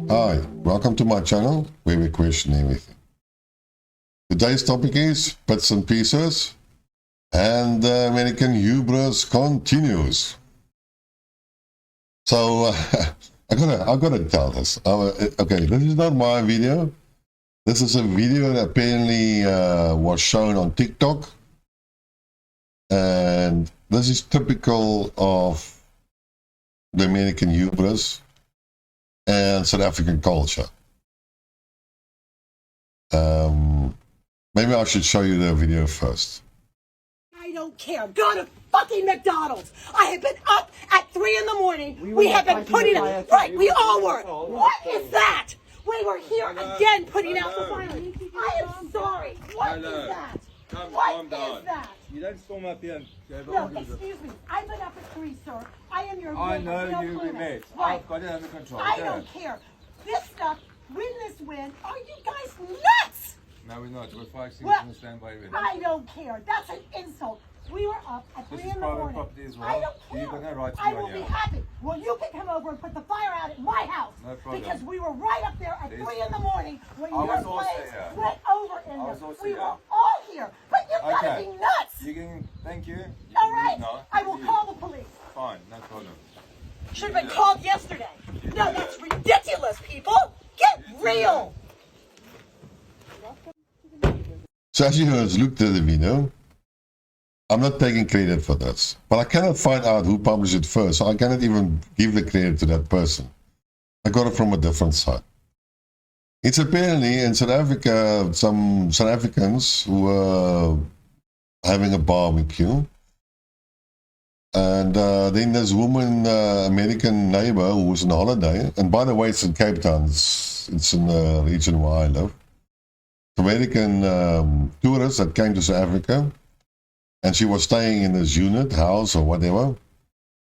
Hi, welcome to my channel where we question everything. Today's topic is bits and pieces, and the American hubris continues. So I gotta tell this. Okay, this is not my video. This is a video that apparently was shown on TikTok, and this is typical of the American hubris and South African culture. Maybe I should show you the video first. I don't care. Go to fucking McDonald's. I have been up at 3 in the morning. We have been putting out, right, we all were. What is that? We were here again putting out the fire. I am sorry. What is that? What is that? You don't storm up here and go No, excuse me. I've been up at 3, sir. I am your I witness. know No you, we limit. met. Right. I've got it under control. I Go. don't care. This stuff, win this win. Are you guys nuts? No, we're not. We're fixing Well, on standby. I don't care. That's an insult. We were up at 3 This is in the private morning. property as well. I don't care. You've got no right to I be will on be here. happy. Well, you can come over and put the fire out at my house. No problem. Because we were right up there at 3 in the morning when I your was also place here. went over in I was there. also We here. were all here. But you've got to Okay. be nuts. You can, thank you. All right. No, I will you- call the police. Fine, no problem. Should have been called yesterday. No, that's ridiculous, people. Get real. So as you heard, looked at the video. I'm not taking credit for this, but I cannot find out who published it first, so I cannot even give the credit to that person. I got it from a different site. It's apparently in South Africa, some South Africans who were having a barbecue, and then this woman, American neighbor who was on holiday, and by the way, it's in Cape Town, it's in the region where I live. American tourists that came to South Africa, and she was staying in this unit, house or whatever,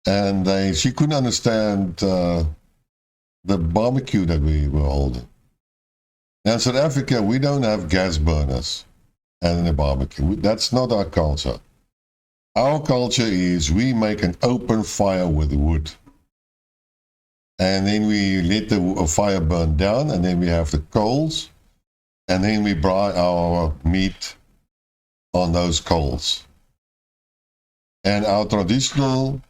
and she couldn't understand the barbecue that we were holding. Now in South Africa, we don't have gas burners and a barbecue. That's not our culture. Our culture is we make an open fire with wood. And then we let the fire burn down, and then we have the coals, and then we braai our meat on those coals. And our traditional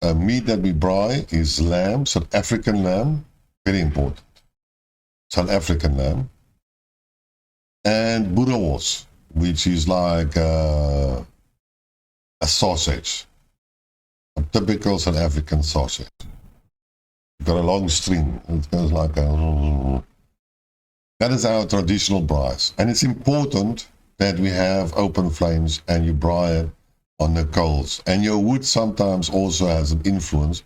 meat that we braai is lamb, South African lamb, very important. South African lamb. And boerewors, which is like a sausage, a typical South African sausage. It's got a long string. It goes like a... That is our traditional braais. And it's important that we have open flames and you braai it on the coals. And your wood sometimes also has an influence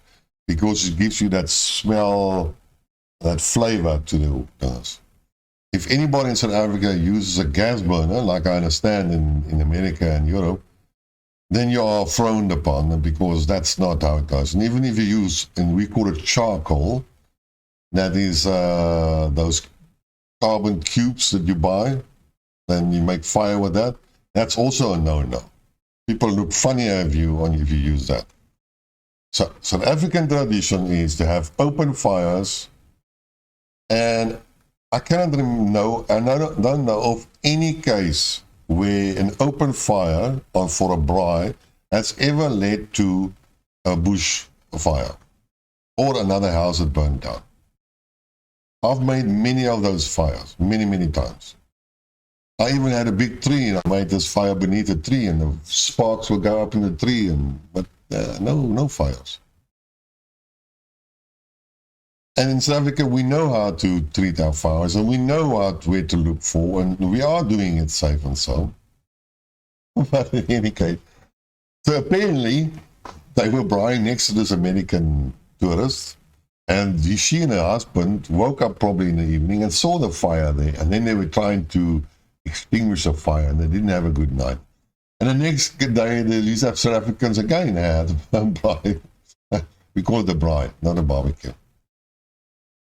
because it gives you that smell, that flavor to the dinners. If anybody in South Africa uses a gas burner, like I understand in America and Europe, then you are frowned upon because that's not how it goes. And even if you use, and we call it charcoal, that is those carbon cubes that you buy, then you make fire with that, that's also a no-no. People look funny at you if you use that. So South African tradition is to have open fires, and I cannot know, and I don't know of any case where an open fire for a braai has ever led to a bush fire or another house that burned down. I've made many of those fires, many times. I even had a big tree, and I made this fire beneath a tree, and the sparks would go up in the tree, but no fires. And in South Africa, we know how to treat our fires, and we know where to look for, and we are doing it safe and so. But in any case, so apparently they were braaiing next to this American tourist, and she and her husband woke up probably in the evening and saw the fire there, and then they were trying to extinguish the fire, and they didn't have a good night. And the next day, these South Africans again had a braai. We call it a braai, not a barbecue.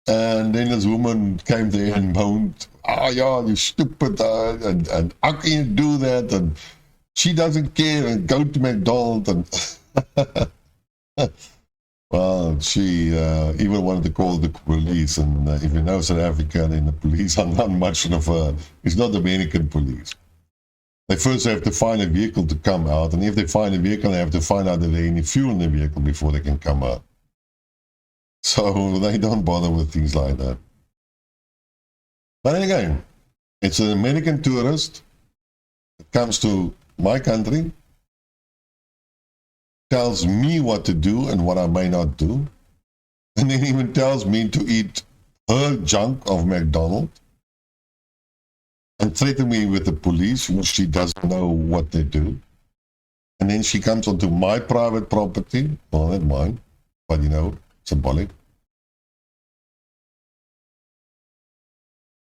And then this woman came there and moaned, "Oh, yeah, you stupid, and how can you do that? And she doesn't care, and go to McDonald's." And Well, she even wanted to call the police, and if you know South Africa, then the police are not much of a, it's not the American police. They first have to find a vehicle to come out, and if they find a vehicle, they have to find out that there any fuel in the vehicle before they can come out. So they don't bother with things like that. But then again, it's an American tourist that comes to my country, tells me what to do and what I may not do, and then even tells me to eat her junk of McDonald's and threaten me with the police, which she doesn't know what they do. And then she comes onto my private property, well, not mine, but you know, symbolic.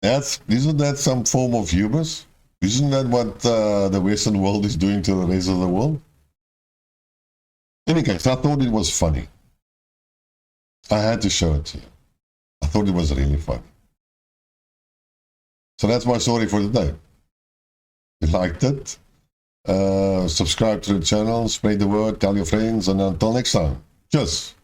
Isn't that some form of hubris? Isn't that what the Western world is doing to the rest of the world? In any case, I thought it was funny. I had to show it to you. I thought it was really funny. So that's my story for today. If you liked it, subscribe to the channel, spread the word, tell your friends, and until next time, cheers.